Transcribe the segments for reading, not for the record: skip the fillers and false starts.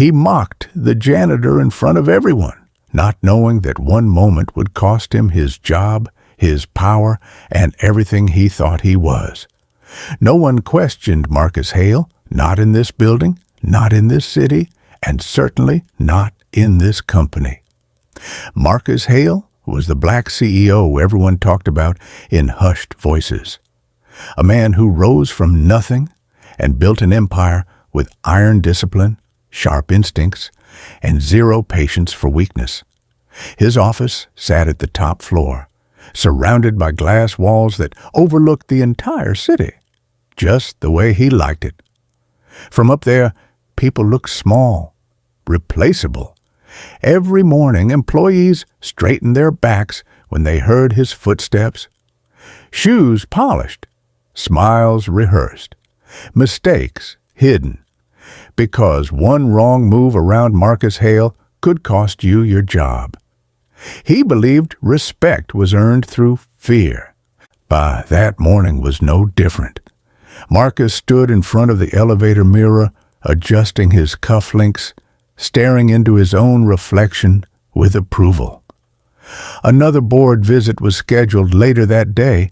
He mocked the janitor in front of everyone, not knowing that one moment would cost him his job, his power, and everything he thought he was. No one questioned Marcus Hale, not in this building, not in this city, and certainly not in this company. Marcus Hale was the black CEO everyone talked about in hushed voices. A man who rose from nothing and built an empire with iron discipline, sharp instincts, and zero patience for weakness. His office sat at the top floor, surrounded by glass walls that overlooked the entire city, just the way he liked it. From up there, people looked small, replaceable. Every morning, employees straightened their backs when they heard his footsteps. Shoes polished, smiles rehearsed, mistakes hidden, because one wrong move around Marcus Hale could cost you your job. He believed respect was earned through fear. But that morning was no different. Marcus stood in front of the elevator mirror, adjusting his cufflinks, staring into his own reflection with approval. Another board visit was scheduled later that day.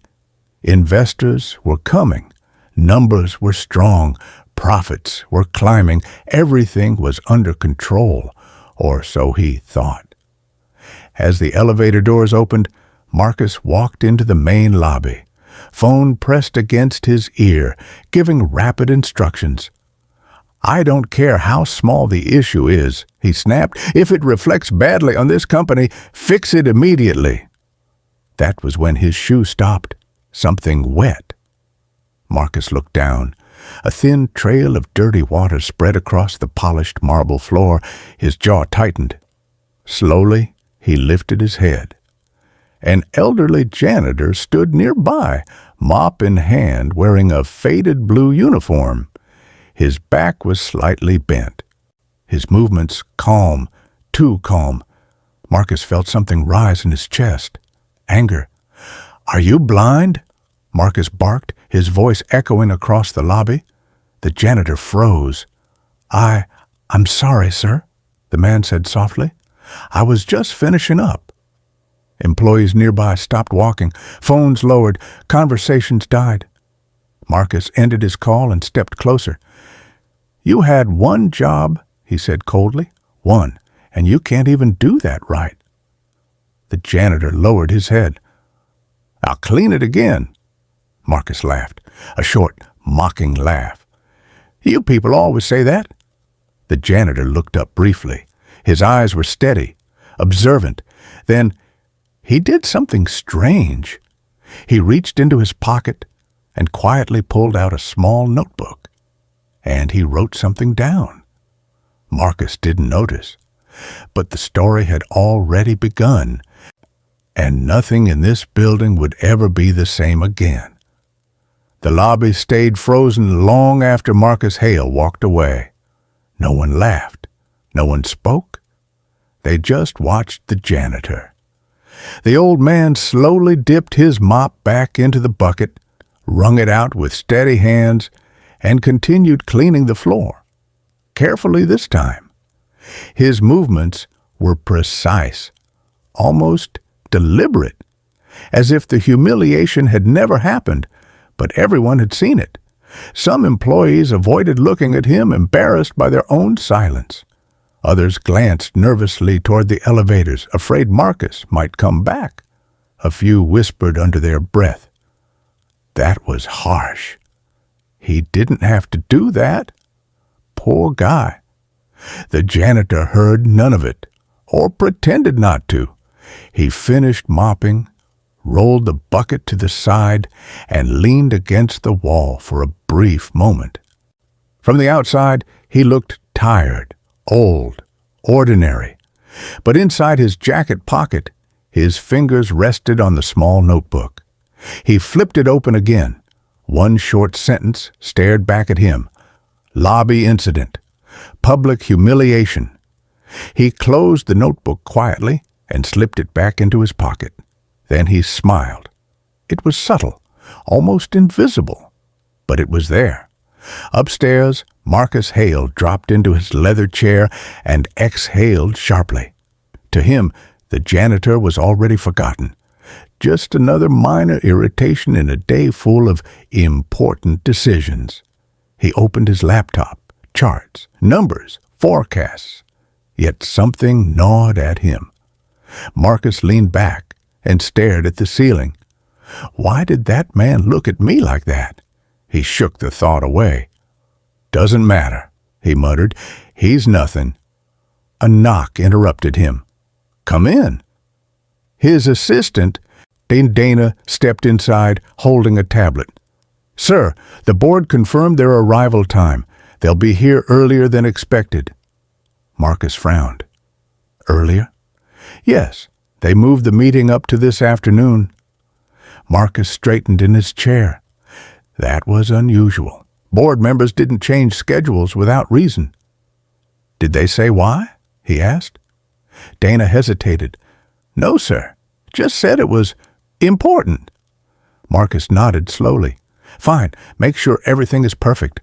Investors were coming. Numbers were strong. Profits were climbing. Everything was under control, or so he thought. As the elevator doors opened, Marcus walked into the main lobby, phone pressed against his ear, giving rapid instructions. "I don't care how small the issue is," he snapped. "If it reflects badly on this company, fix it immediately." That was when his shoe stopped, something wet. Marcus looked down. A thin trail of dirty water spread across the polished marble floor. His jaw tightened. Slowly, he lifted his head. An elderly janitor stood nearby, mop in hand, wearing a faded blue uniform. His back was slightly bent. His movements calm, too calm. Marcus felt something rise in his chest. Anger. "Are you blind?" Marcus barked, his voice echoing across the lobby. The janitor froze. I'm sorry, sir," the man said softly. "I was just finishing up." Employees nearby stopped walking. Phones lowered. Conversations died. Marcus ended his call and stepped closer. "You had one job," he said coldly. "One, and you can't even do that right." The janitor lowered his head. "I'll clean it again." Marcus laughed, a short, mocking laugh. "You people always say that." The janitor looked up briefly. His eyes were steady, observant. Then he did something strange. He reached into his pocket and quietly pulled out a small notebook. And he wrote something down. Marcus didn't notice. But the story had already begun, and nothing in this building would ever be the same again. The lobby stayed frozen long after Marcus Hale walked away. No one laughed. No one spoke. They just watched the janitor. The old man slowly dipped his mop back into the bucket, wrung it out with steady hands, and continued cleaning the floor. Carefully this time. His movements were precise, almost deliberate, as if the humiliation had never happened, but everyone had seen it. Some employees avoided looking at him, embarrassed by their own silence. Others glanced nervously toward the elevators, afraid Marcus might come back. A few whispered under their breath. That was harsh. He didn't have to do that. Poor guy. The janitor heard none of it, or pretended not to. He finished mopping, rolled the bucket to the side, and leaned against the wall for a brief moment. From the outside, he looked tired, old, ordinary. But inside his jacket pocket, his fingers rested on the small notebook. He flipped it open again. One short sentence stared back at him. Lobby incident. Public humiliation. He closed the notebook quietly and slipped it back into his pocket. Then he smiled. It was subtle, almost invisible, but it was there. Upstairs, Marcus Hale dropped into his leather chair and exhaled sharply. To him, the janitor was already forgotten. Just another minor irritation in a day full of important decisions. He opened his laptop, charts, numbers, forecasts. Yet something gnawed at him. Marcus leaned back and stared at the ceiling. Why did that man look at me like that? He shook the thought away. Doesn't matter, he muttered. He's nothing. A knock interrupted him. Come in. His assistant, Dana, stepped inside, holding a tablet. Sir, the board confirmed their arrival time. They'll be here earlier than expected. Marcus frowned. Earlier? Yes, they moved the meeting up to this afternoon. Marcus straightened in his chair. That was unusual. Board members didn't change schedules without reason. Did they say why? He asked. Dana hesitated. No, sir. Just said it was important. Marcus nodded slowly. Fine, make sure everything is perfect.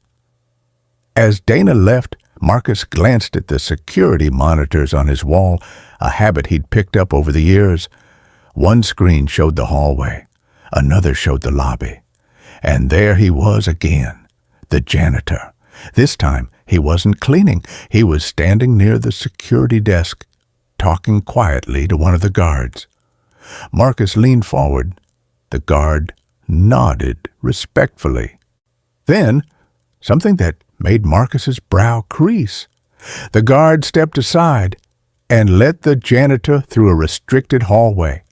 As Dana left, Marcus glanced at the security monitors on his wall, a habit he'd picked up over the years. One screen showed the hallway. Another showed the lobby. And there he was again, the janitor. This time, he wasn't cleaning. He was standing near the security desk, talking quietly to one of the guards. Marcus leaned forward. The guard nodded respectfully. Then, something that made Marcus's brow crease. The guard stepped aside and let the janitor through a restricted hallway.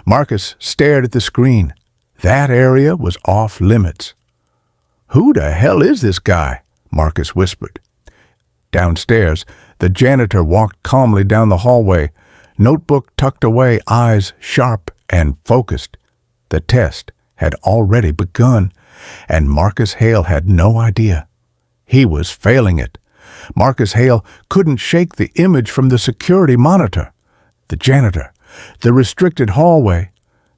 Marcus stared at the screen. That area was off limits. Who the hell is this guy? Marcus whispered. Downstairs, the janitor walked calmly down the hallway, notebook tucked away, eyes sharp and focused. The test had already begun, and Marcus Hale had no idea. He was failing it. Marcus Hale couldn't shake the image from the security monitor. The janitor, the restricted hallway,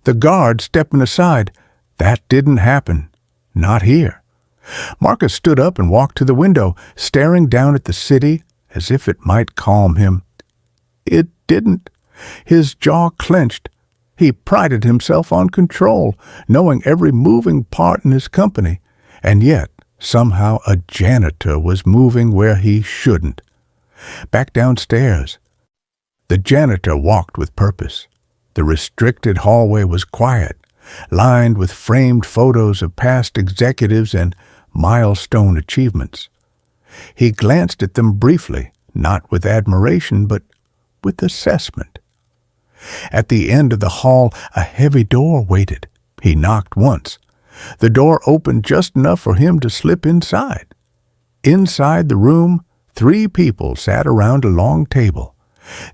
the guard stepping aside. That didn't happen. Not here. Marcus stood up and walked to the window, staring down at the city as if it might calm him. It didn't. His jaw clenched. He prided himself on control, knowing every moving part in his company, and yet somehow a janitor was moving where he shouldn't. Back downstairs, the janitor walked with purpose. The restricted hallway was quiet, lined with framed photos of past executives and milestone achievements. He glanced at them briefly, not with admiration, but with assessment. At the end of the hall, a heavy door waited. He knocked once. The door opened just enough for him to slip inside. Inside the room, 3 people sat around a long table.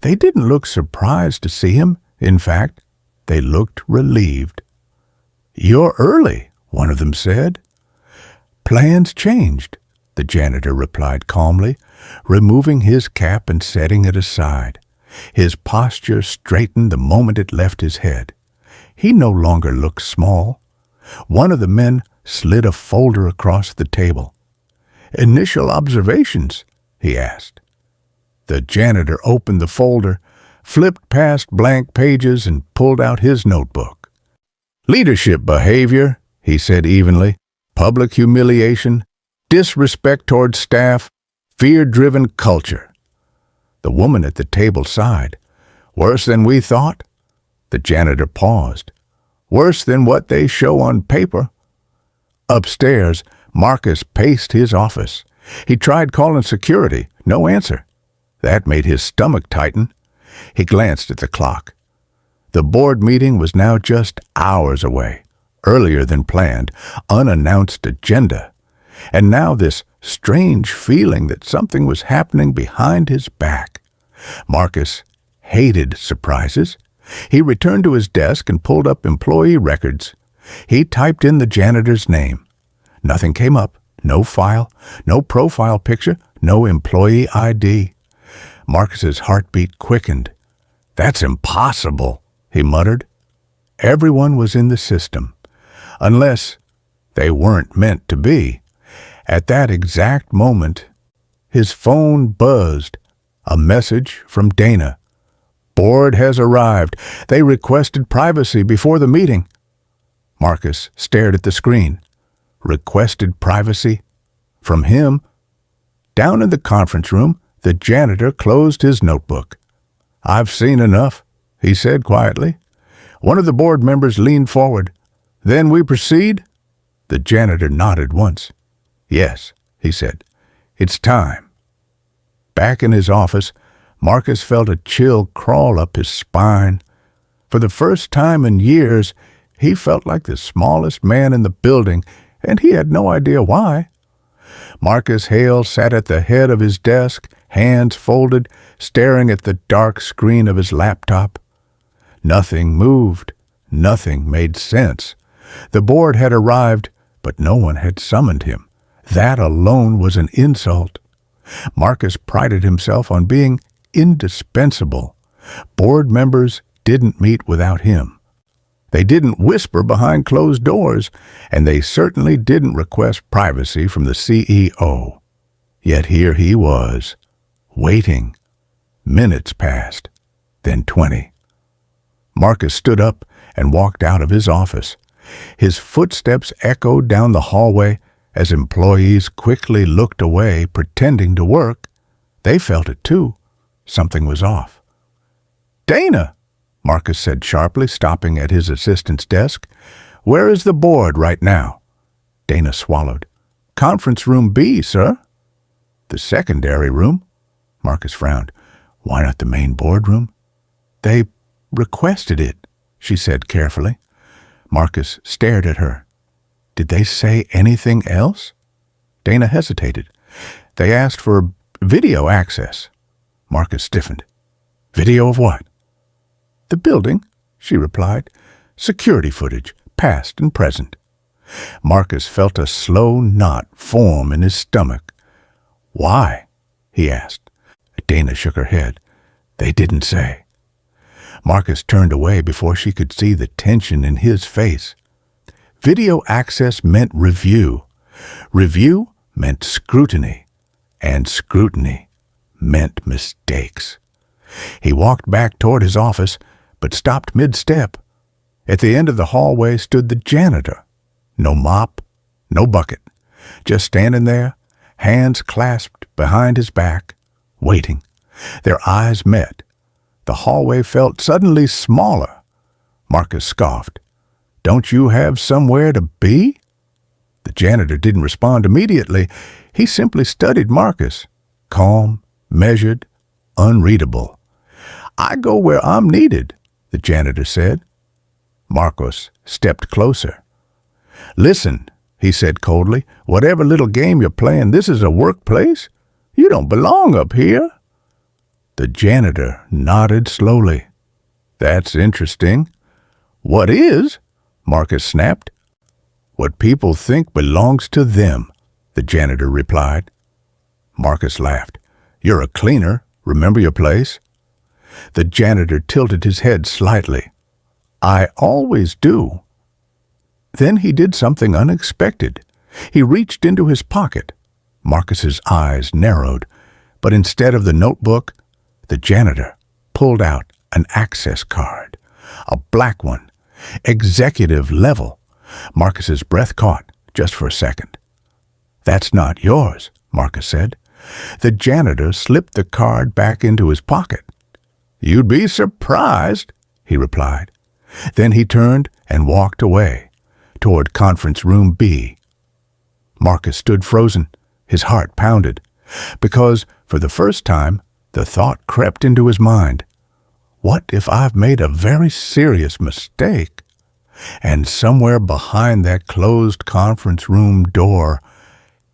They didn't look surprised to see him. In fact, they looked relieved. "You're early," one of them said. "Plans changed," the janitor replied calmly, removing his cap and setting it aside. His posture straightened the moment it left his head. He no longer looked small. One of the men slid a folder across the table. "Initial observations?" he asked. The janitor opened the folder, flipped past blank pages, and pulled out his notebook. "Leadership behavior," he said evenly, "public humiliation, disrespect toward staff, fear-driven culture." The woman at the table sighed. "Worse than we thought?" The janitor paused. "Worse than what they show on paper." Upstairs, Marcus paced his office. He tried calling security. No answer. That made his stomach tighten. He glanced at the clock. The board meeting was now just hours away, earlier than planned, unannounced agenda. And now this strange feeling that something was happening behind his back. Marcus hated surprises. He returned to his desk and pulled up employee records. He typed in the janitor's name. Nothing came up. No file, no profile picture, no employee ID. Marcus's heartbeat quickened. "That's impossible," he muttered. Everyone was in the system, unless they weren't meant to be. At that exact moment, his phone buzzed. A message from Dana. Board has arrived. They requested privacy before the meeting. Marcus stared at the screen. Requested privacy? From him? Down in the conference room, the janitor closed his notebook. "I've seen enough," he said quietly. One of the board members leaned forward. "Then we proceed?" The janitor nodded once. "Yes," he said. "It's time." Back in his office, Marcus felt a chill crawl up his spine. For the first time in years, he felt like the smallest man in the building, and he had no idea why. Marcus Hale sat at the head of his desk, hands folded, staring at the dark screen of his laptop. Nothing moved. Nothing made sense. The board had arrived, but no one had summoned him. That alone was an insult. Marcus prided himself on being indispensable. Board members didn't meet without him. They didn't whisper behind closed doors, and they certainly didn't request privacy from the CEO. Yet here he was, waiting. Minutes passed, then 20. Marcus stood up and walked out of his office. His footsteps echoed down the hallway as employees quickly looked away, pretending to work. They felt it too. Something was off. "Dana," Marcus said sharply, stopping at his assistant's desk. "Where is the board right now?" Dana swallowed. "Conference room B, sir." "The secondary room?" Marcus frowned. "Why not the main boardroom?" "They requested it," she said carefully. Marcus stared at her. "Did they say anything else?" Dana hesitated. "They asked for video access." Marcus stiffened. "Video of what?" "The building," she replied. "Security footage, past and present." Marcus felt a slow knot form in his stomach. "Why?" he asked. Dana shook her head. "They didn't say." Marcus turned away before she could see the tension in his face. Video access meant review. Review meant scrutiny. And scrutiny meant mistakes. He walked back toward his office, but stopped mid-step. At the end of the hallway stood the janitor. No mop, no bucket. Just standing there, hands clasped behind his back, waiting. Their eyes met. The hallway felt suddenly smaller. Marcus scoffed. "Don't you have somewhere to be?" The janitor didn't respond immediately. He simply studied Marcus. Calm, measured, unreadable. "I go where I'm needed," the janitor said. Marcus stepped closer. "Listen," he said coldly, "whatever little game you're playing, this is a workplace. You don't belong up here." The janitor nodded slowly. "That's interesting." "What is?" Marcus snapped. "What people think belongs to them," the janitor replied. Marcus laughed. "You're a cleaner. Remember your place?" The janitor tilted his head slightly. "I always do." Then he did something unexpected. He reached into his pocket. Marcus's eyes narrowed, but instead of the notebook, the janitor pulled out an access card, a black one, executive level. Marcus's breath caught just for a second. "That's not yours," Marcus said. The janitor slipped the card back into his pocket. "You'd be surprised," he replied. Then he turned and walked away, toward conference room B. Marcus stood frozen. His heart pounded, because, for the first time, the thought crept into his mind. What if I've made a very serious mistake? And somewhere behind that closed conference room door,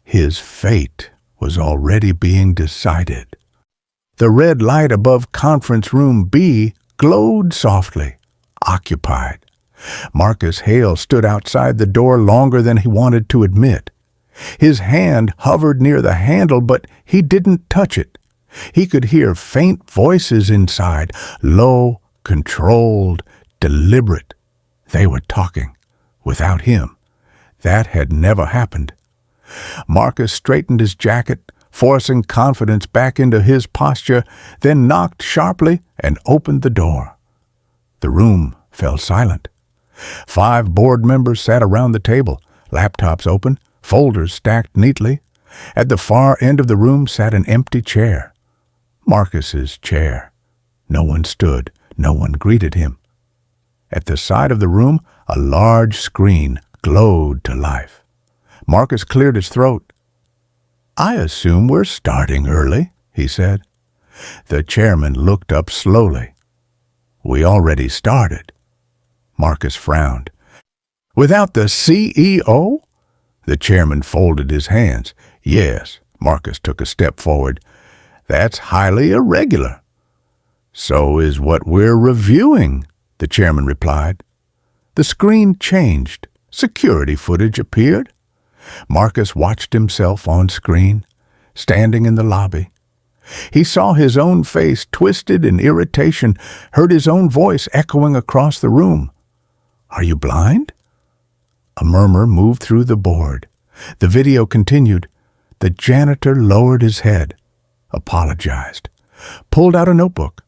his fate was already being decided. The red light above conference room B glowed softly, occupied. Marcus Hale stood outside the door longer than he wanted to admit. His hand hovered near the handle, but he didn't touch it. He could hear faint voices inside, low, controlled, deliberate. They were talking, without him. That had never happened. Marcus straightened his jacket, forcing confidence back into his posture, then knocked sharply and opened the door. The room fell silent. 5 board members sat around the table, laptops open, folders stacked neatly. At the far end of the room sat an empty chair. Marcus's chair. No one stood, no one greeted him. At the side of the room, a large screen glowed to life. Marcus cleared his throat. "I assume we're starting early," he said. The chairman looked up slowly. "We already started." Marcus frowned. "Without the CEO?" The chairman folded his hands. "Yes." Marcus took a step forward. "That's highly irregular." "So is what we're reviewing," the chairman replied. The screen changed. Security footage appeared. Marcus watched himself on screen, standing in the lobby. He saw his own face twisted in irritation, heard his own voice echoing across the room. "Are you blind?" A murmur moved through the board. The video continued. The janitor lowered his head, apologized, pulled out a notebook.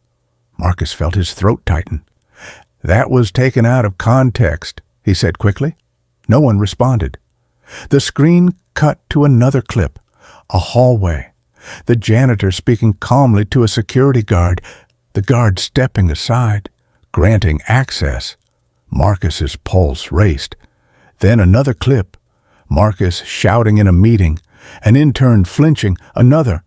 Marcus felt his throat tighten. "That was taken out of context," he said quickly. No one responded. The screen cut to another clip, a hallway. The janitor speaking calmly to a security guard, the guard stepping aside, granting access. Marcus's pulse raced. Then another clip, Marcus shouting in a meeting, an intern flinching, another,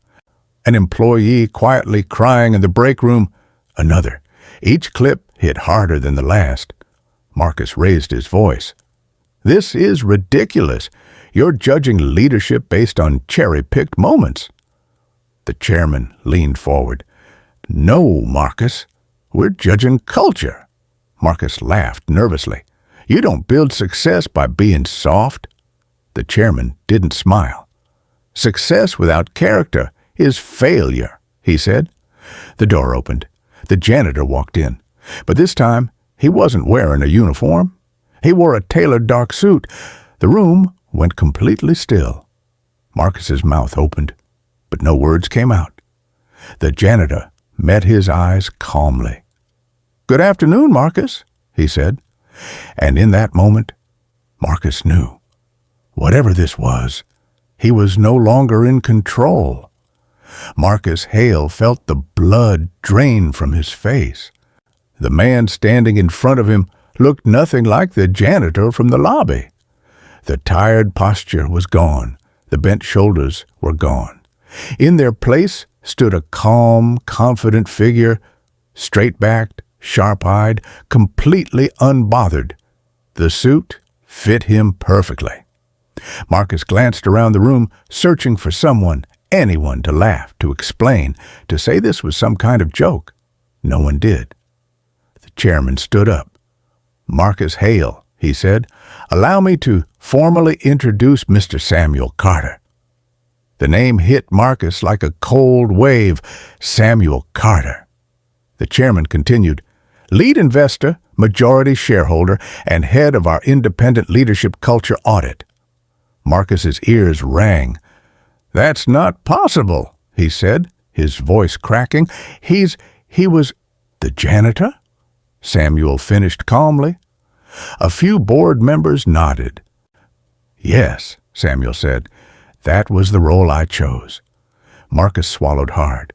an employee quietly crying in the break room, another. Each clip hit harder than the last. Marcus raised his voice. "This is ridiculous. You're judging leadership based on cherry-picked moments." The chairman leaned forward. "No, Marcus. We're judging culture." Marcus laughed nervously. "You don't build success by being soft." The chairman didn't smile. "Success without character is failure," he said. The door opened. The janitor walked in. But this time, he wasn't wearing a uniform. He wore a tailored dark suit. The room went completely still. Marcus's mouth opened, but no words came out. The janitor met his eyes calmly. "Good afternoon, Marcus," he said. And in that moment, Marcus knew. Whatever this was, he was no longer in control. Marcus Hale felt the blood drain from his face. The man standing in front of him looked nothing like the janitor from the lobby. The tired posture was gone. The bent shoulders were gone. In their place stood a calm, confident figure, straight-backed, sharp-eyed, completely unbothered. The suit fit him perfectly. Marcus glanced around the room, searching for someone, anyone to laugh, to explain, to say this was some kind of joke. No one did. The chairman stood up. "Marcus Hale," he said, "allow me to formally introduce Mr. Samuel Carter." The name hit Marcus like a cold wave. Samuel Carter. The chairman continued, "Lead investor, majority shareholder, and head of our independent leadership culture audit." Marcus's ears rang. "That's not possible," he said, his voice cracking. He was the janitor?" Samuel finished calmly. A few board members nodded. "Yes," Samuel said, "that was the role I chose." Marcus swallowed hard.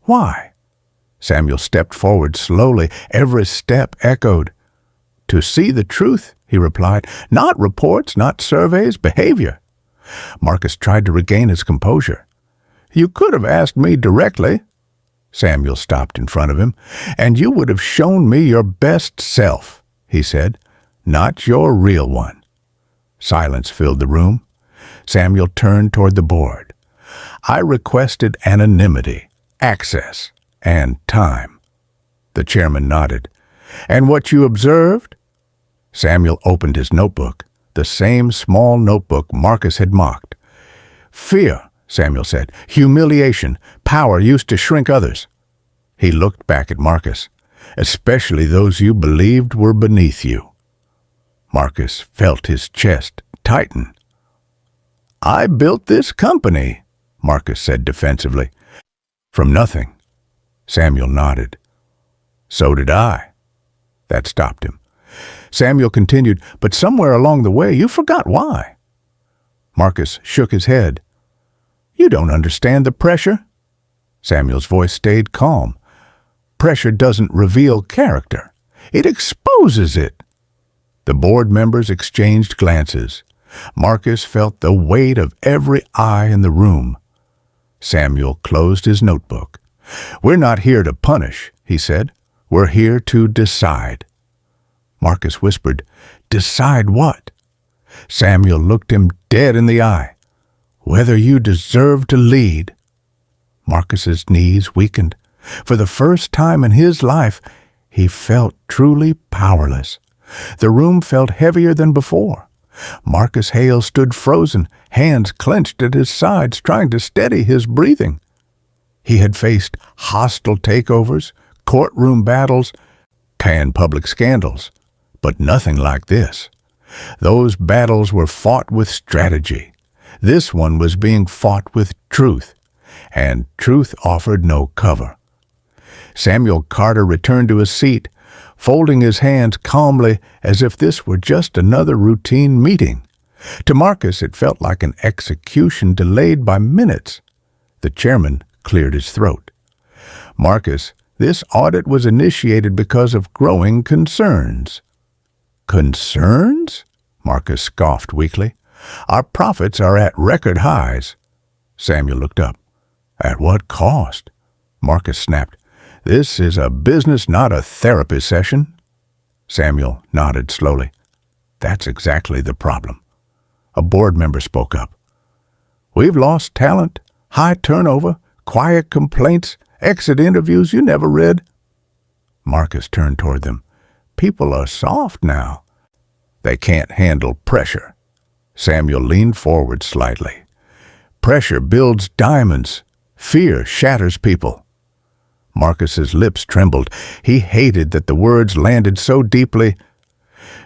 "Why?" Samuel stepped forward slowly. Every step echoed. "To see the truth," he replied. "Not reports, not surveys, behavior." Marcus tried to regain his composure. "You could have asked me directly." Samuel stopped in front of him. "And you would have shown me your best self," he said, "not your real one." Silence filled the room. Samuel turned toward the board. "I requested anonymity, access, and time." The chairman nodded. "And what you observed?" Samuel opened his notebook, the same small notebook Marcus had mocked. "Fear," Samuel said. "Humiliation, power used to shrink others." He looked back at Marcus. "Especially those you believed were beneath you." Marcus felt his chest tighten. I built this company, Marcus said defensively. From nothing. Samuel nodded. So did I. That stopped him. Samuel continued, but somewhere along the way you forgot why. Marcus shook his head. You don't understand the pressure. Samuel's voice stayed calm. Pressure doesn't reveal character. It exposes it. The board members exchanged glances. Marcus felt the weight of every eye in the room. Samuel closed his notebook. We're not here to punish, he said. We're here to decide. Marcus whispered, Decide what? Samuel looked him dead in the eye. Whether you deserve to lead. Marcus's knees weakened. For the first time in his life, he felt truly powerless. The room felt heavier than before. Marcus Hale stood frozen, hands clenched at his sides, trying to steady his breathing. He had faced hostile takeovers, courtroom battles, and public scandals, but nothing like this. Those battles were fought with strategy. This one was being fought with truth, and truth offered no cover. Samuel Carter returned to his seat, folding his hands calmly as if this were just another routine meeting. To Marcus, it felt like an execution delayed by minutes. The chairman cleared his throat. Marcus, this audit was initiated because of growing concerns. Concerns? Marcus scoffed weakly. Our profits are at record highs. Samuel looked up. At what cost? Marcus snapped. This is a business, not a therapy session. Samuel nodded slowly. That's exactly the problem. A board member spoke up. We've lost talent, high turnover, quiet complaints, exit interviews you never read. Marcus turned toward them. People are soft now. They can't handle pressure. Samuel leaned forward slightly. Pressure builds diamonds. Fear shatters people. Marcus's lips trembled. He hated that the words landed so deeply.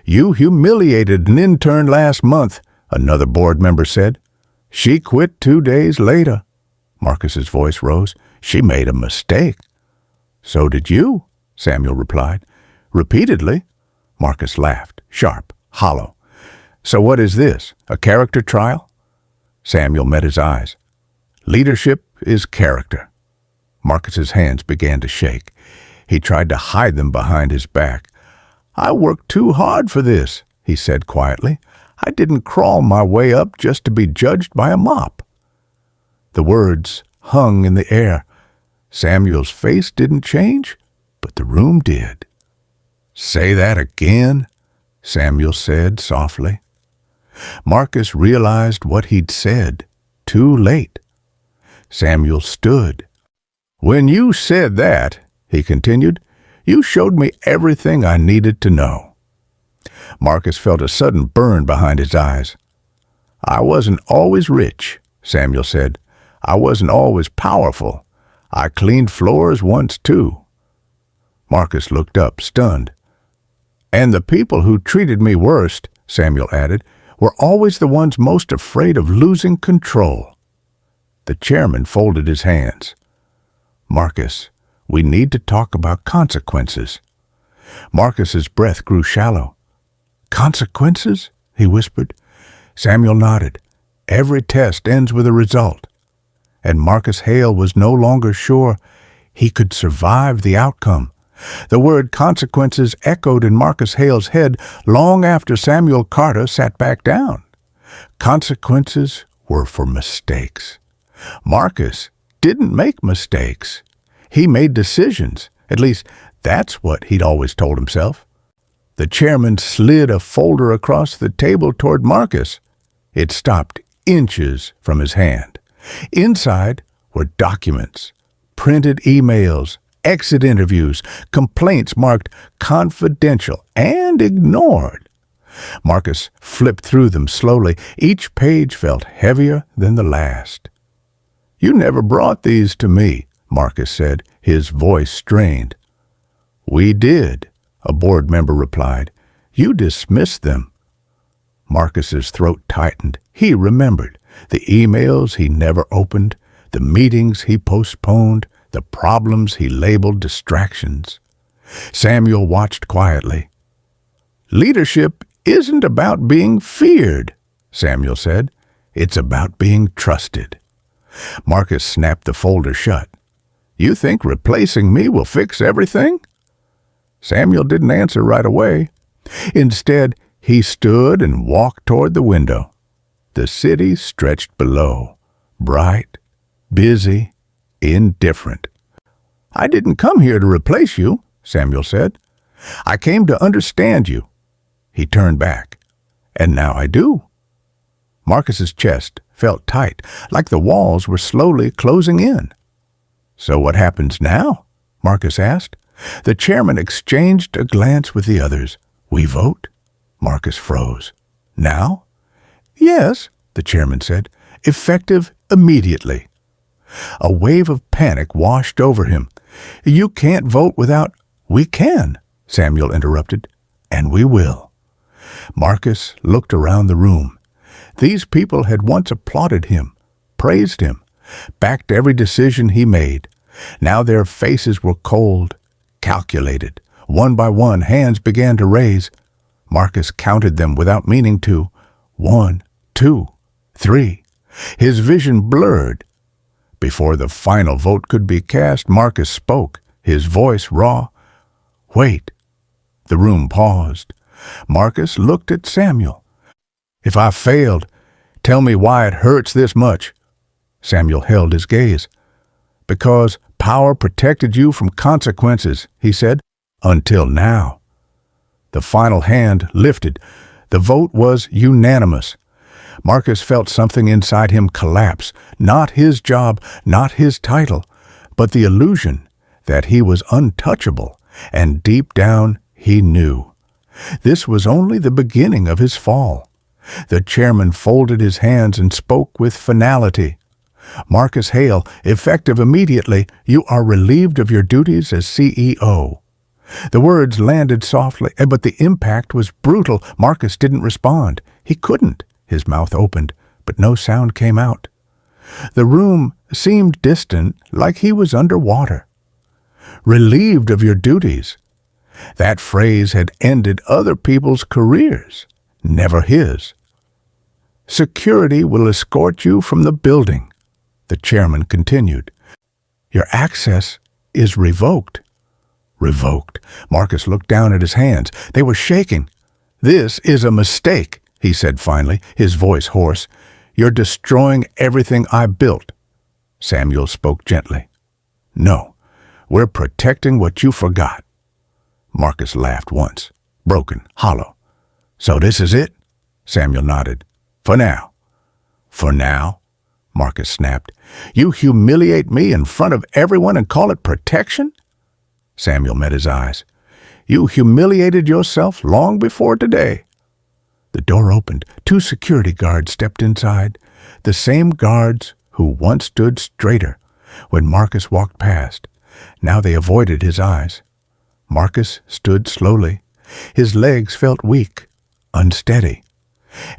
You humiliated an intern last month, another board member said. She quit 2 days later. Marcus's voice rose. She made a mistake. So did you, Samuel replied. Repeatedly. Marcus laughed, sharp, hollow. So what is this, a character trial? Samuel met his eyes. Leadership is character. Marcus's hands began to shake. He tried to hide them behind his back. I worked too hard for this, he said quietly. I didn't crawl my way up just to be judged by a mop. The words hung in the air. Samuel's face didn't change, but the room did. Say that again, Samuel said softly. Marcus realized what he'd said, too late. Samuel stood. When you said that, he continued, you showed me everything I needed to know. Marcus felt a sudden burn behind his eyes. I wasn't always rich, Samuel said. I wasn't always powerful. I cleaned floors once, too. Marcus looked up, stunned. And the people who treated me worst, Samuel added, were always the ones most afraid of losing control. The chairman folded his hands. Marcus, we need to talk about consequences. Marcus's breath grew shallow. Consequences? He whispered. Samuel nodded. Every test ends with a result. And Marcus Hale was no longer sure he could survive the outcome. The word consequences echoed in Marcus Hale's head long after Samuel Carter sat back down. Consequences were for mistakes. Marcus didn't make mistakes. He made decisions. At least, that's what he'd always told himself. The chairman slid a folder across the table toward Marcus. It stopped inches from his hand. Inside were documents, printed emails, exit interviews, complaints marked confidential and ignored. Marcus flipped through them slowly. Each page felt heavier than the last. You never brought these to me, Marcus said, his voice strained. We did, a board member replied. You dismissed them. Marcus's throat tightened. He remembered. The emails he never opened, the meetings he postponed, the problems he labeled distractions. Samuel watched quietly. "Leadership isn't about being feared," Samuel said. "It's about being trusted." Marcus snapped the folder shut. "You think replacing me will fix everything?" Samuel didn't answer right away. Instead, he stood and walked toward the window. The city stretched below, bright, busy, indifferent. "I didn't come here to replace you," Samuel said. "I came to understand you." He turned back. "And now I do." Marcus's chest felt tight, like the walls were slowly closing in. "So what happens now?" Marcus asked. The chairman exchanged a glance with the others. "We vote?" Marcus froze. "Now?" "Yes," the chairman said. "Effective immediately." A wave of panic washed over him. "You can't vote without—" "We can," Samuel interrupted. "And we will." Marcus looked around the room. These people had once applauded him, praised him, backed every decision he made. Now their faces were cold, calculated. One by one, hands began to raise. Marcus counted them without meaning to. 1, 2, 3. His vision blurred. Before the final vote could be cast, Marcus spoke, his voice raw. "Wait." The room paused. Marcus looked at Samuel. "If I failed, tell me why it hurts this much." Samuel held his gaze. "Because power protected you from consequences," he said, "until now." The final hand lifted. The vote was unanimous. Marcus felt something inside him collapse. Not his job, not his title, but the illusion that he was untouchable, and deep down he knew. This was only the beginning of his fall. The chairman folded his hands and spoke with finality. "Marcus Hale, effective immediately, you are relieved of your duties as CEO." The words landed softly, but the impact was brutal. Marcus didn't respond. He couldn't. His mouth opened, but no sound came out. The room seemed distant, like he was underwater. "Relieved of your duties." That phrase had ended other people's careers, never his. "Security will escort you from the building," the chairman continued. "Your access is revoked." Revoked. Marcus looked down at his hands. They were shaking. "This is a mistake," he said finally, his voice hoarse. "You're destroying everything I built." Samuel spoke gently. "No, we're protecting what you forgot." Marcus laughed once, broken, hollow. "So this is it?" Samuel nodded. "For now." "For now?" Marcus snapped. "You humiliate me in front of everyone and call it protection?" Samuel met his eyes. "You humiliated yourself long before today." The door opened. 2 security guards stepped inside, the same guards who once stood straighter when Marcus walked past. Now they avoided his eyes. Marcus stood slowly. His legs felt weak, unsteady.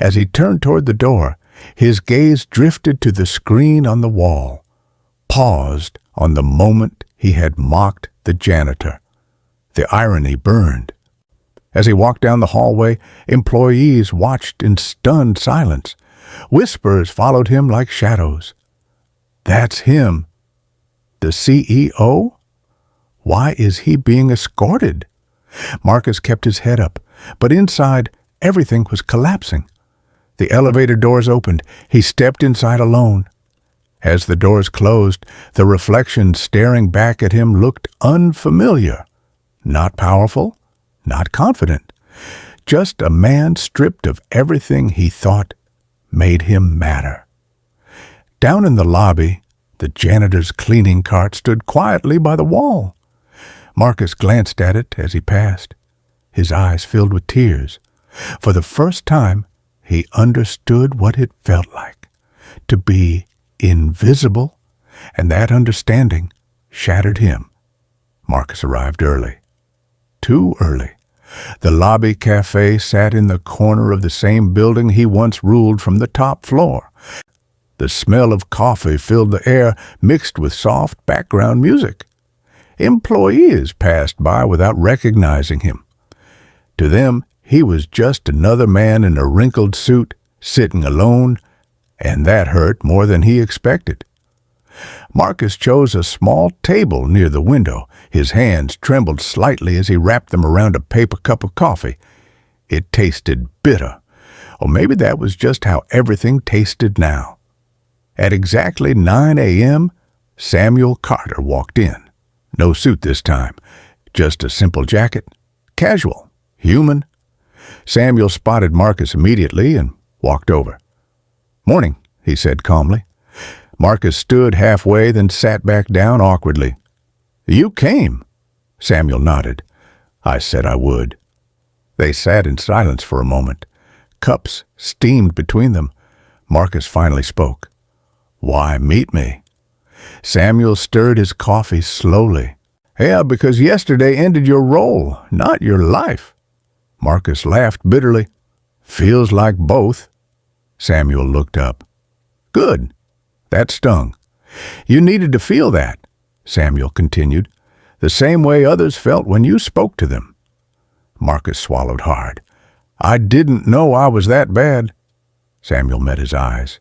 As he turned toward the door, his gaze drifted to the screen on the wall, paused on the moment he had mocked the janitor. The irony burned. As he walked down the hallway, employees watched in stunned silence. Whispers followed him like shadows. "That's him. The CEO? Why is he being escorted?" Marcus kept his head up, but inside, everything was collapsing. The elevator doors opened. He stepped inside alone. As the doors closed, the reflection staring back at him looked unfamiliar. Not powerful, not confident. Just a man stripped of everything he thought made him matter. Down in the lobby, the janitor's cleaning cart stood quietly by the wall. Marcus glanced at it as he passed. His eyes filled with tears. For the first time, he understood what it felt like to be invisible, and that understanding shattered him. Marcus arrived early. Too early. The lobby cafe sat in the corner of the same building he once ruled from the top floor. The smell of coffee filled the air, mixed with soft background music. Employees passed by without recognizing him. To them, he was just another man in a wrinkled suit, sitting alone, and that hurt more than he expected. Marcus chose a small table near the window. His hands trembled slightly as he wrapped them around a paper cup of coffee. It tasted bitter, or maybe that was just how everything tasted now. At exactly 9 a.m., Samuel Carter walked in. No suit this time, just a simple jacket. Casual, human. Samuel spotted Marcus immediately and walked over. "Morning," he said calmly. Marcus stood halfway, then sat back down awkwardly. "You came." Samuel nodded. "I said I would." They sat in silence for a moment. Cups steamed between them. Marcus finally spoke. "Why meet me?" Samuel stirred his coffee slowly. "Yeah, because yesterday ended your role, not your life." Marcus laughed bitterly. "Feels like both." Samuel looked up. "Good." That stung. "You needed to feel that," Samuel continued, "the same way others felt when you spoke to them." Marcus swallowed hard. "I didn't know I was that bad." Samuel met his eyes.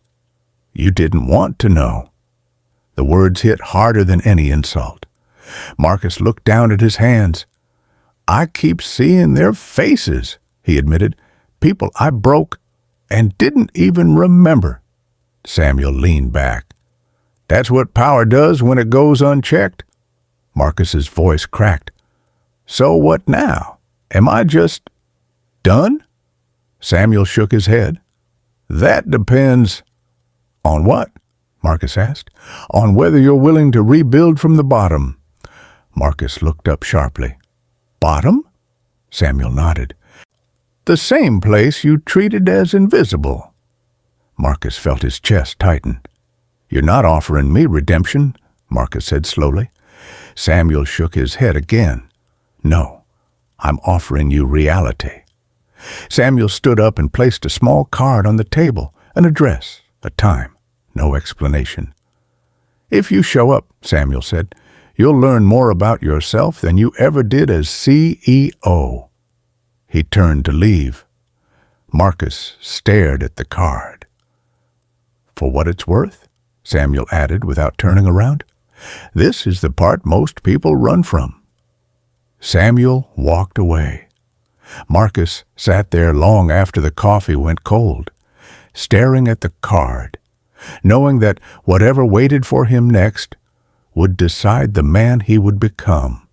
"You didn't want to know." The words hit harder than any insult. Marcus looked down at his hands. "I keep seeing their faces," he admitted. "People I broke and didn't even remember." Samuel leaned back. "That's what power does when it goes unchecked." Marcus's voice cracked. "So what now? Am I just done?" Samuel shook his head. "That depends." "On what?" Marcus asked. "On whether you're willing to rebuild from the bottom." Marcus looked up sharply. "Bottom?" Samuel nodded. "The same place you treated as invisible." Marcus felt his chest tighten. "You're not offering me redemption," Marcus said slowly. Samuel shook his head again. "No, I'm offering you reality." Samuel stood up and placed a small card on the table, an address, a time, no explanation. "If you show up," Samuel said, "you'll learn more about yourself than you ever did as CEO." He turned to leave. Marcus stared at the card. "For what it's worth," Samuel added without turning around, "this is the part most people run from." Samuel walked away. Marcus sat there long after the coffee went cold, staring at the card, knowing that whatever waited for him next would decide the man he would become.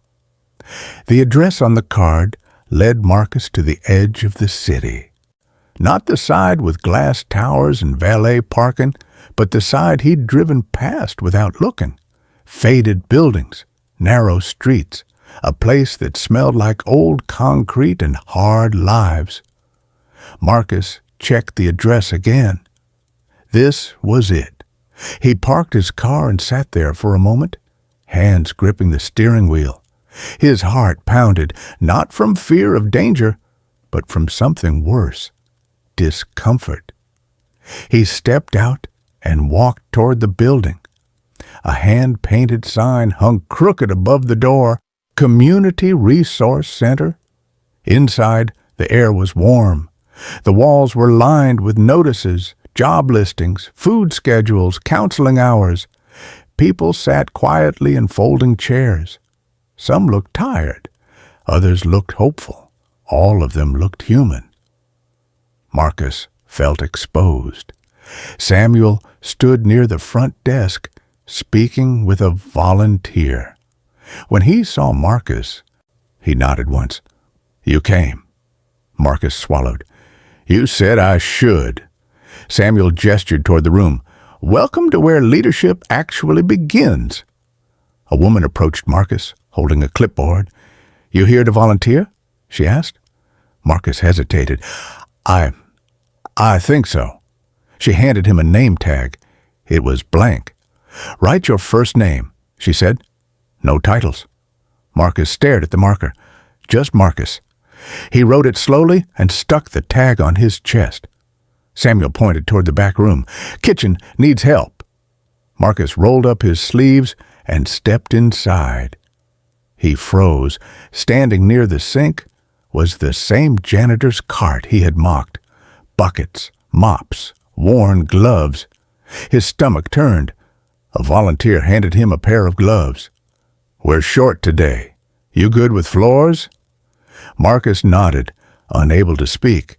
The address on the card led Marcus to the edge of the city. Not the side with glass towers and valet parking, but the side he'd driven past without looking. Faded buildings, narrow streets, a place that smelled like old concrete and hard lives. Marcus checked the address again. This was it. He parked his car and sat there for a moment, hands gripping the steering wheel. His heart pounded, not from fear of danger, but from something worse. Discomfort. He stepped out and walked toward the building. A hand-painted sign hung crooked above the door, Community Resource Center. Inside, the air was warm. The walls were lined with notices, job listings, food schedules, counseling hours. People sat quietly in folding chairs. Some looked tired. Others looked hopeful. All of them looked human. Marcus felt exposed. Samuel stood near the front desk, speaking with a volunteer. When he saw Marcus, he nodded once. "You came." Marcus swallowed. "You said I should." Samuel gestured toward the room. "Welcome to where leadership actually begins." A woman approached Marcus, holding a clipboard. "You here to volunteer?" she asked. Marcus hesitated. I think so." She handed him a name tag. It was blank. "Write your first name," she said. "No titles." Marcus stared at the marker. "Just Marcus." He wrote it slowly and stuck the tag on his chest. Samuel pointed toward the back room. "Kitchen needs help." Marcus rolled up his sleeves and stepped inside. He froze. Standing near the sink was the same janitor's cart he had mocked. Buckets, mops, worn gloves. His stomach turned. A volunteer handed him a pair of gloves. "We're short today. You good with floors?" Marcus nodded, unable to speak.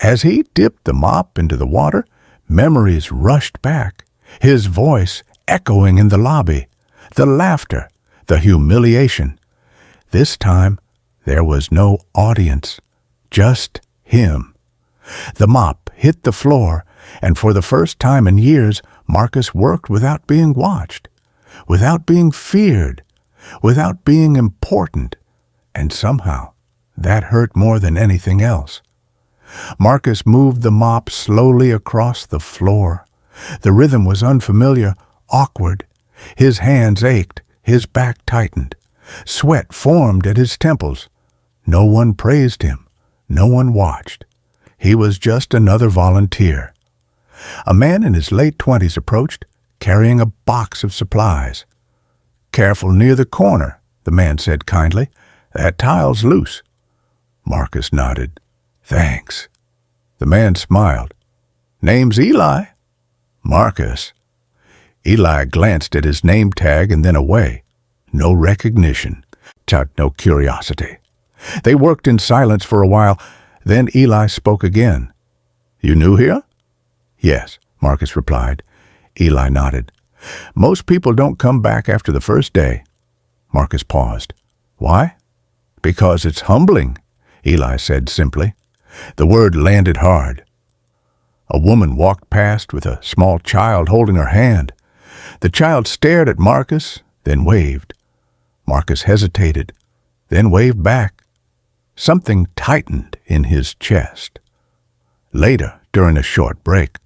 As he dipped the mop into the water, memories rushed back, his voice echoing in the lobby, the laughter, the humiliation. This time, there was no audience, just him. The mop hit the floor, and for the first time in years, Marcus worked without being watched, without being feared, without being important, and somehow that hurt more than anything else. Marcus moved the mop slowly across the floor. The rhythm was unfamiliar, awkward. His hands ached, his back tightened. Sweat formed at his temples. No one praised him. No one watched. He was just another volunteer. A man in his late 20s approached, carrying a box of supplies. "Careful near the corner," the man said kindly. "That tile's loose." Marcus nodded. "Thanks." The man smiled. "Name's Eli." "Marcus." Eli glanced at his name tag and then away. No recognition. No curiosity. They worked in silence for a while. Then Eli spoke again. "You new here?" "Yes," Marcus replied. Eli nodded. "Most people don't come back after the first day." Marcus paused. "Why?" "Because it's humbling," Eli said simply. The word landed hard. A woman walked past with a small child holding her hand. The child stared at Marcus, then waved. Marcus hesitated, then waved back. Something tightened in his chest. Later, during a short break,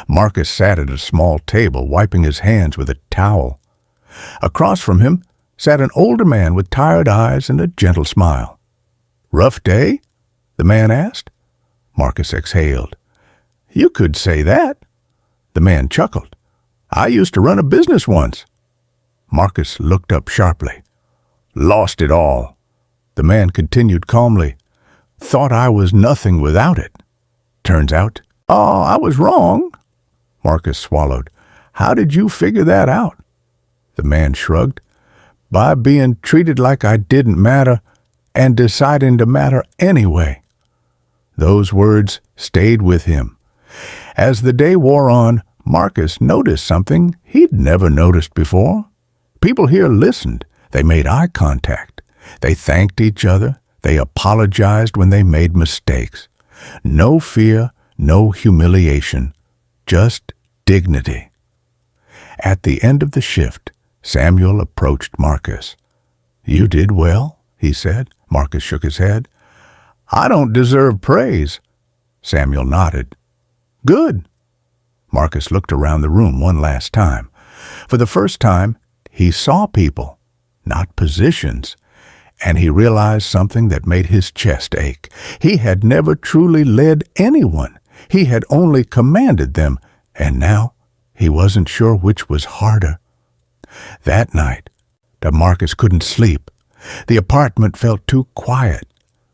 Marcus sat at a small table, wiping his hands with a towel. Across from him sat an older man with tired eyes and a gentle smile. "Rough day?" the man asked. Marcus exhaled. "You could say that." The man chuckled. "I used to run a business once." Marcus looked up sharply. "Lost it all." The man continued calmly. "Thought I was nothing without it. Turns out, I was wrong." Marcus swallowed. "How did you figure that out?" The man shrugged. "By being treated like I didn't matter and deciding to matter anyway." Those words stayed with him. As the day wore on, Marcus noticed something he'd never noticed before. People here listened. They made eye contact. They thanked each other. They apologized when they made mistakes. No fear, no humiliation, just dignity. At the end of the shift, Samuel approached Marcus. "You did well," he said. Marcus shook his head. "I don't deserve praise." Samuel nodded. "Good." Marcus looked around the room one last time. For the first time, he saw people, not positions, and he realized something that made his chest ache. He had never truly led anyone. He had only commanded them, and now he wasn't sure which was harder. That night, Marcus couldn't sleep. The apartment felt too quiet.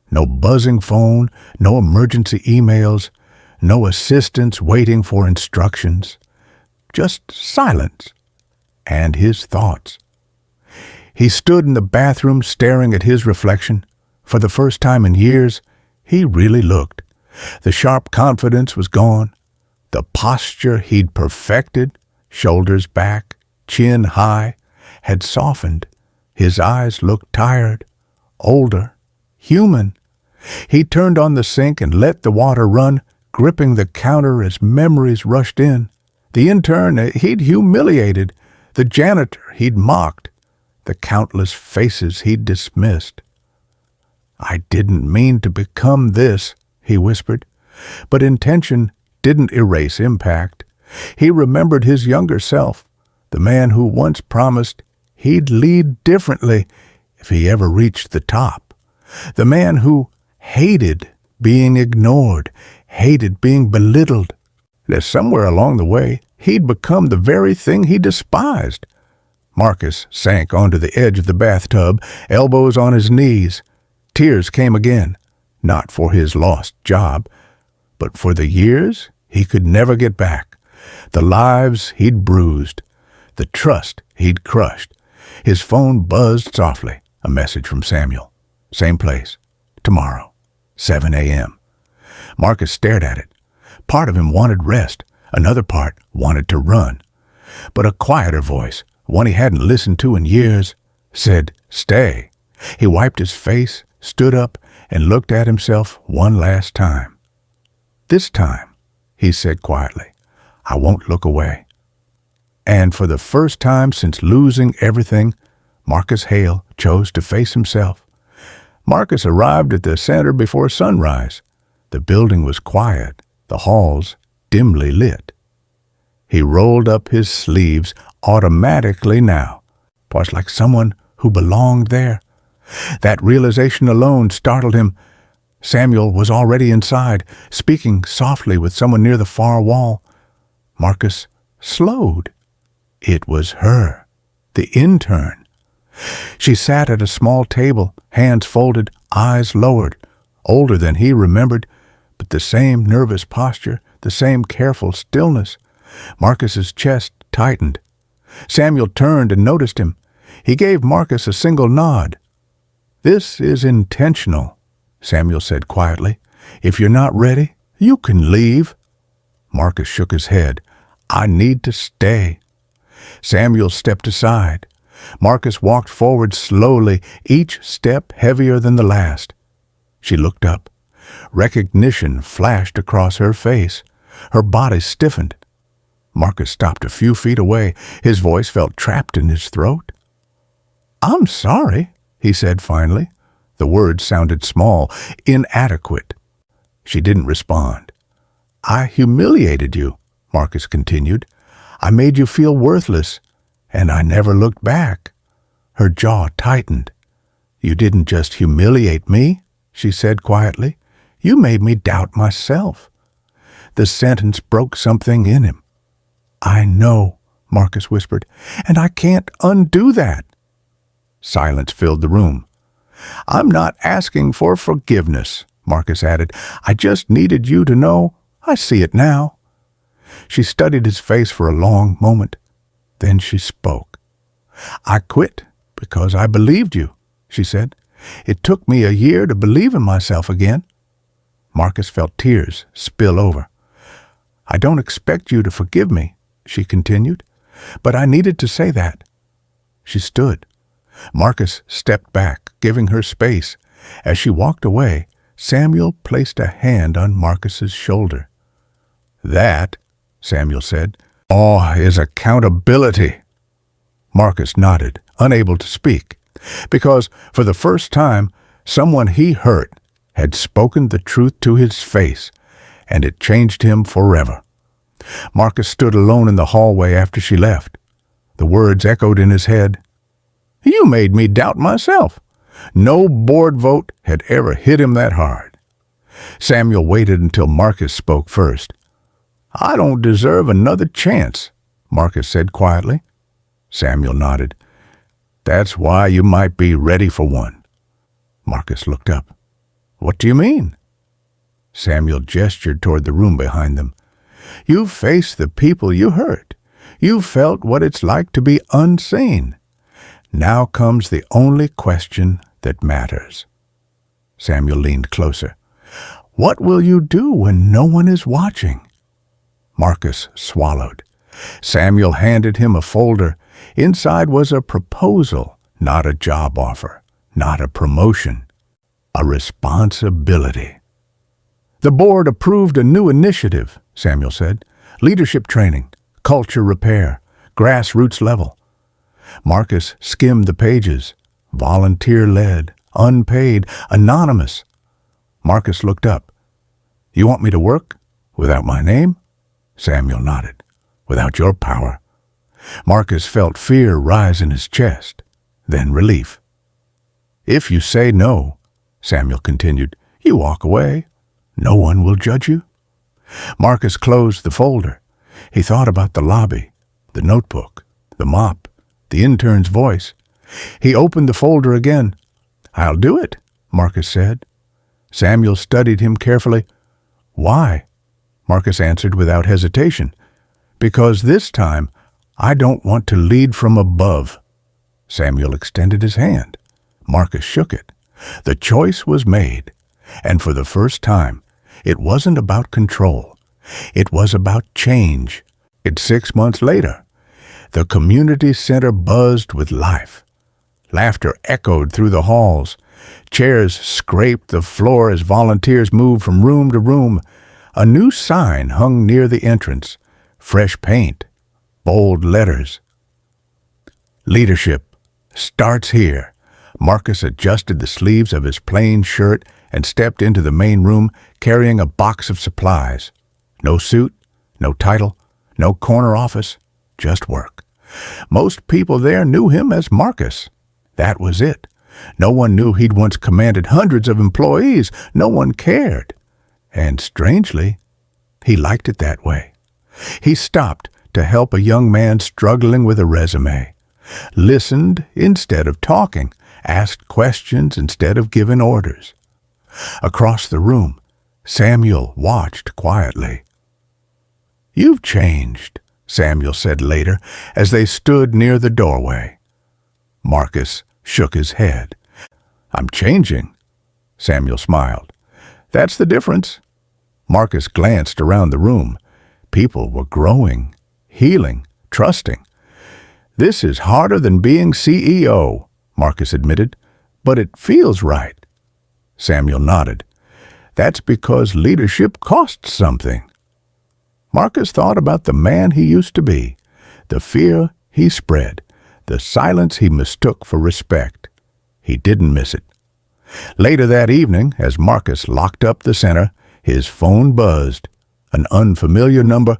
No buzzing phone, no emergency emails, no assistants waiting for instructions. Just silence and his thoughts. He stood in the bathroom staring at his reflection. For the first time in years, he really looked. The sharp confidence was gone. The posture he'd perfected, shoulders back, chin high, had softened. His eyes looked tired, older, human. He turned on the sink and let the water run, gripping the counter as memories rushed in. The intern he'd humiliated, the janitor he'd mocked, the countless faces he'd dismissed. "I didn't mean to become this," he whispered. But intention didn't erase impact. He remembered his younger self, the man who once promised he'd lead differently if he ever reached the top. The man who hated being ignored, hated being belittled. That somewhere along the way, he'd become the very thing he despised. Marcus sank onto the edge of the bathtub, elbows on his knees. Tears came again, not for his lost job, but for the years he could never get back, the lives he'd bruised, the trust he'd crushed. His phone buzzed softly, a message from Samuel. Same place, tomorrow, 7 a.m. Marcus stared at it. Part of him wanted rest, another part wanted to run. But a quieter voice, one he hadn't listened to in years, said, "Stay." He wiped his face, stood up, and looked at himself one last time. "This time," he said quietly, "I won't look away." And for the first time since losing everything, Marcus Hale chose to face himself. Marcus arrived at the center before sunrise. The building was quiet, the halls dimly lit. He rolled up his sleeves automatically now. It was like someone who belonged there. That realization alone startled him. Samuel was already inside, speaking softly with someone near the far wall. Marcus slowed. It was her, the intern. She sat at a small table, hands folded, eyes lowered, older than he remembered, but the same nervous posture, the same careful stillness. Marcus's chest tightened. Samuel turned and noticed him. He gave Marcus a single nod. "This is intentional," Samuel said quietly. "If you're not ready, you can leave." Marcus shook his head. "I need to stay." Samuel stepped aside. Marcus walked forward slowly, each step heavier than the last. She looked up. Recognition flashed across her face. Her body stiffened. Marcus stopped a few feet away. His voice felt trapped in his throat. "I'm sorry," he said finally. The words sounded small, inadequate. She didn't respond. "I humiliated you," Marcus continued. "I made you feel worthless, and I never looked back." Her jaw tightened. "You didn't just humiliate me," she said quietly. "You made me doubt myself." The sentence broke something in him. "I know," Marcus whispered, "and I can't undo that." Silence filled the room. "I'm not asking for forgiveness," Marcus added. "I just needed you to know I see it now." She studied his face for a long moment. Then she spoke. "I quit because I believed you," she said. "It took me a year to believe in myself again." Marcus felt tears spill over. "I don't expect you to forgive me," she continued, "but I needed to say that." She stood. Marcus stepped back, giving her space. As she walked away, Samuel placed a hand on Marcus's shoulder. "That," Samuel said, "is accountability." Marcus nodded, unable to speak, because for the first time, someone he hurt had spoken the truth to his face, and it changed him forever. Marcus stood alone in the hallway after she left. The words echoed in his head. "You made me doubt myself." No board vote had ever hit him that hard. Samuel waited until Marcus spoke first. "I don't deserve another chance," Marcus said quietly. Samuel nodded. "That's why you might be ready for one." Marcus looked up. "What do you mean?" Samuel gestured toward the room behind them. "You've faced the people you hurt. You've felt what it's like to be unseen. Now comes the only question that matters." Samuel leaned closer. "What will you do when no one is watching?" Marcus swallowed. Samuel handed him a folder. Inside was a proposal, not a job offer, not a promotion, a responsibility. "The board approved a new initiative," Samuel said. "Leadership training, culture repair, grassroots level." Marcus skimmed the pages. Volunteer-led, unpaid, anonymous. Marcus looked up. "You want me to work? Without my name?" Samuel nodded. "Without your power." Marcus felt fear rise in his chest, then relief. "If you say no," Samuel continued, "you walk away. No one will judge you. Marcus closed the folder. He thought about the lobby, the notebook, the mop, the intern's voice. He opened the folder again. "I'll do it," Marcus said. Samuel studied him carefully. "Why?" Marcus answered without hesitation. "Because this time I don't want to lead from above." Samuel extended his hand. Marcus shook it. The choice was made, and for the first time, it wasn't about control. It was about change. 6 months later, the community center buzzed with life. Laughter echoed through the halls. Chairs scraped the floor as volunteers moved from room to room. A new sign hung near the entrance. Fresh paint, bold letters. "Leadership starts here." Marcus adjusted the sleeves of his plain shirt and stepped into the main room carrying a box of supplies. No suit, no title, no corner office, just work. Most people there knew him as Marcus. That was it. No one knew he'd once commanded hundreds of employees. No one cared. And strangely, he liked it that way. He stopped to help a young man struggling with a resume. Listened instead of talking, asked questions instead of giving orders. Across the room, Samuel watched quietly. "You've changed," Samuel said later as they stood near the doorway. Marcus shook his head. "I'm changing," Samuel smiled. "That's the difference." Marcus glanced around the room. People were growing, healing, trusting. "This is harder than being CEO," Marcus admitted, "but it feels right." Samuel nodded. "That's because leadership costs something." Marcus thought about the man he used to be, the fear he spread, the silence he mistook for respect. He didn't miss it. Later that evening, as Marcus locked up the center, his phone buzzed. An unfamiliar number.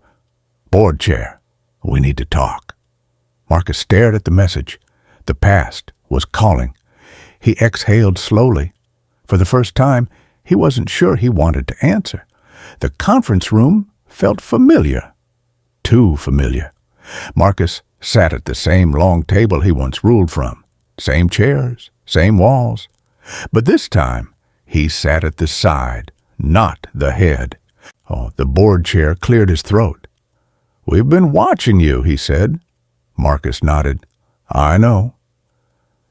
"Board chair. We need to talk." Marcus stared at the message. The past was calling. He exhaled slowly. For the first time, he wasn't sure he wanted to answer. The conference room felt familiar. Too familiar. Marcus sat at the same long table he once ruled from. Same chairs, same walls. But this time, he sat at the side, not the head. The board chair cleared his throat. "We've been watching you," he said. Marcus nodded. "I know."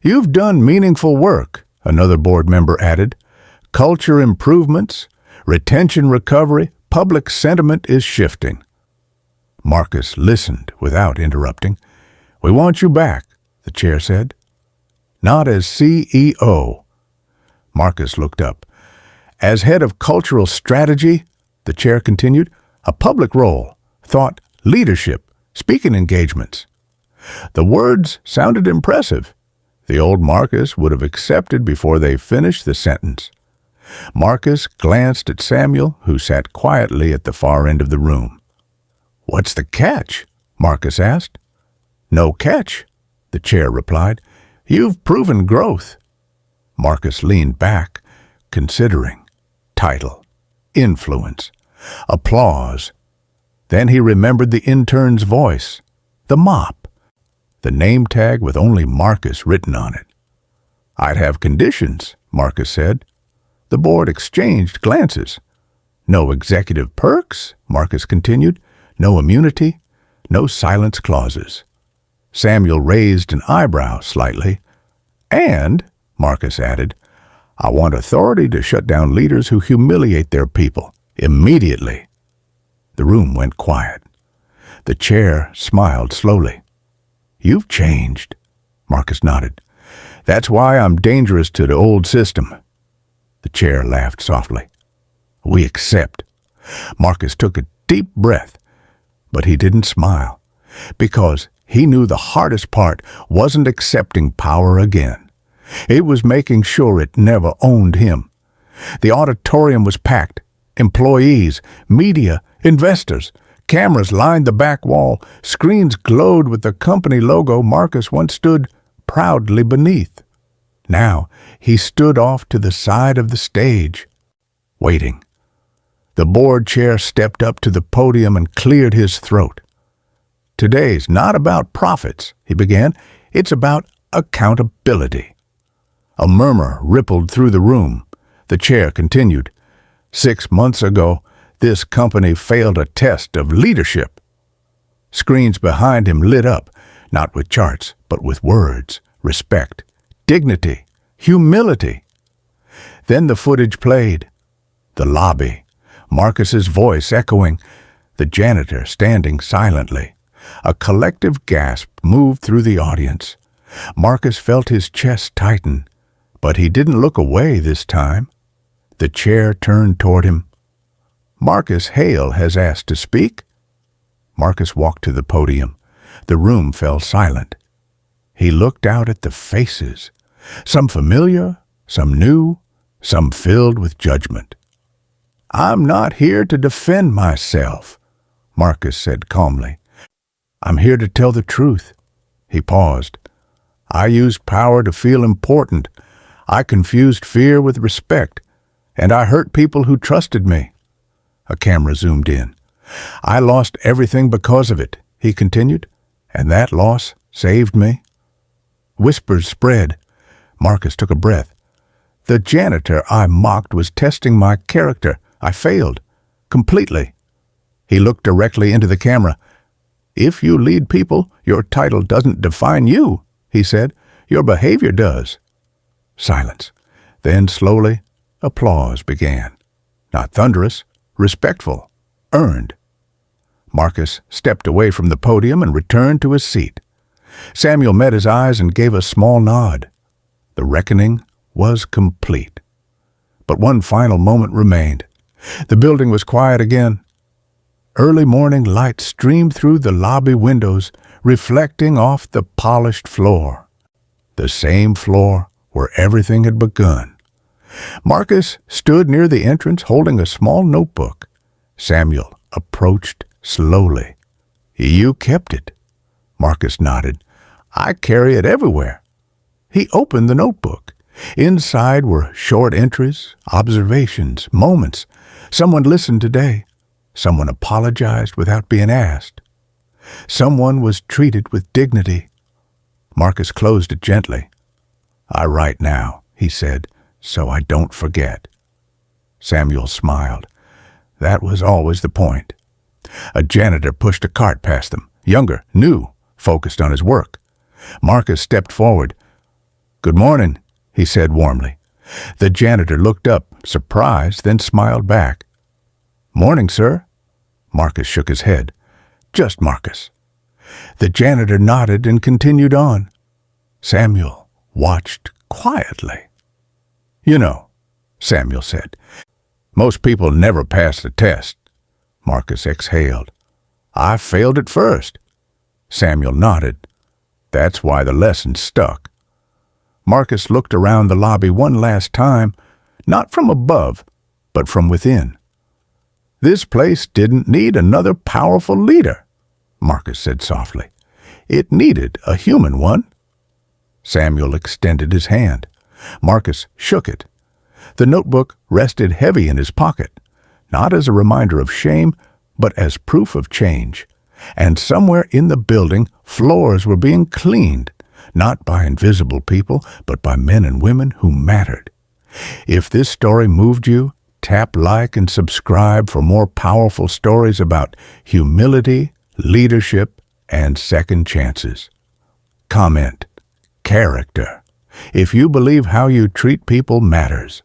"You've done meaningful work," another board member added. "Culture improvements, retention recovery, public sentiment is shifting." Marcus listened without interrupting. "We want you back," the chair said. "Not as CEO." Marcus looked up. "As head of cultural strategy," the chair continued, "a public role, thought leadership, speaking engagements." The words sounded impressive. The old Marcus would have accepted before they finished the sentence. Marcus glanced at Samuel, who sat quietly at the far end of the room. "What's the catch?" Marcus asked. "No catch," the chair replied. "You've proven growth." Marcus leaned back, considering. Title, influence, applause. Then he remembered the intern's voice, the mop, the name tag with only Marcus written on it. "I'd have conditions," Marcus said. The board exchanged glances. "No executive perks," Marcus continued. "No immunity, no silence clauses." Samuel raised an eyebrow slightly. "And," Marcus added, "I want authority to shut down leaders who humiliate their people, immediately." The room went quiet. The chair smiled slowly. "You've changed," Marcus nodded. "That's why I'm dangerous to the old system." The chair laughed softly. "We accept." Marcus took a deep breath, but he didn't smile, because he knew the hardest part wasn't accepting power again. It was making sure it never owned him. The auditorium was packed. Employees, media, investors. Cameras lined the back wall. Screens glowed with the company logo Marcus once stood proudly beneath. Now he stood off to the side of the stage, waiting. The board chair stepped up to the podium and cleared his throat. "Today's not about profits," he began. "It's about accountability." A murmur rippled through the room. The chair continued. "6 months ago, this company failed a test of leadership." Screens behind him lit up, not with charts, but with words, respect, dignity, humility. Then the footage played. The lobby, Marcus's voice echoing, the janitor standing silently. A collective gasp moved through the audience. Marcus felt his chest tighten, but he didn't look away this time. The chair turned toward him. "Marcus Hale has asked to speak." Marcus walked to the podium. The room fell silent. He looked out at the faces, some familiar, some new, some filled with judgment. "I'm not here to defend myself," Marcus said calmly. "I'm here to tell the truth." He paused. "I used power to feel important. I confused fear with respect, and I hurt people who trusted me." A camera zoomed in. "I lost everything because of it," he continued, "and that loss saved me." Whispers spread. Marcus took a breath. "The janitor I mocked was testing my character. I failed. Completely." He looked directly into the camera. "If you lead people, your title doesn't define you," he said. "Your behavior does." Silence. Then slowly, applause began. Not thunderous, respectful, earned. Marcus stepped away from the podium and returned to his seat. Samuel met his eyes and gave a small nod. The reckoning was complete. But one final moment remained. The building was quiet again. Early morning light streamed through the lobby windows, reflecting off the polished floor. The same floor where everything had begun. Marcus stood near the entrance holding a small notebook. Samuel approached slowly. "You kept it." Marcus nodded. "I carry it everywhere." He opened the notebook. Inside were short entries, observations, moments. Someone listened today. Someone apologized without being asked. Someone was treated with dignity. Marcus closed it gently. "I write now," he said, "so I don't forget." Samuel smiled. That was always the point. A janitor pushed a cart past them, younger, new, focused on his work. Marcus stepped forward. "Good morning," he said warmly. The janitor looked up, surprised, then smiled back. "Morning, sir." Marcus shook his head. "Just Marcus." The janitor nodded and continued on. Samuel watched quietly. "You know," Samuel said, "most people never pass the test." Marcus exhaled. "I failed it first." Samuel nodded. "That's why the lesson stuck." Marcus looked around the lobby one last time, not from above, but from within. "This place didn't need another powerful leader," Marcus said softly. "It needed a human one." Samuel extended his hand. Marcus shook it. The notebook rested heavy in his pocket, not as a reminder of shame, but as proof of change. And somewhere in the building, floors were being cleaned, not by invisible people, but by men and women who mattered. If this story moved you, tap like and subscribe for more powerful stories about humility, leadership, and second chances. Comment, character. If you believe how you treat people matters,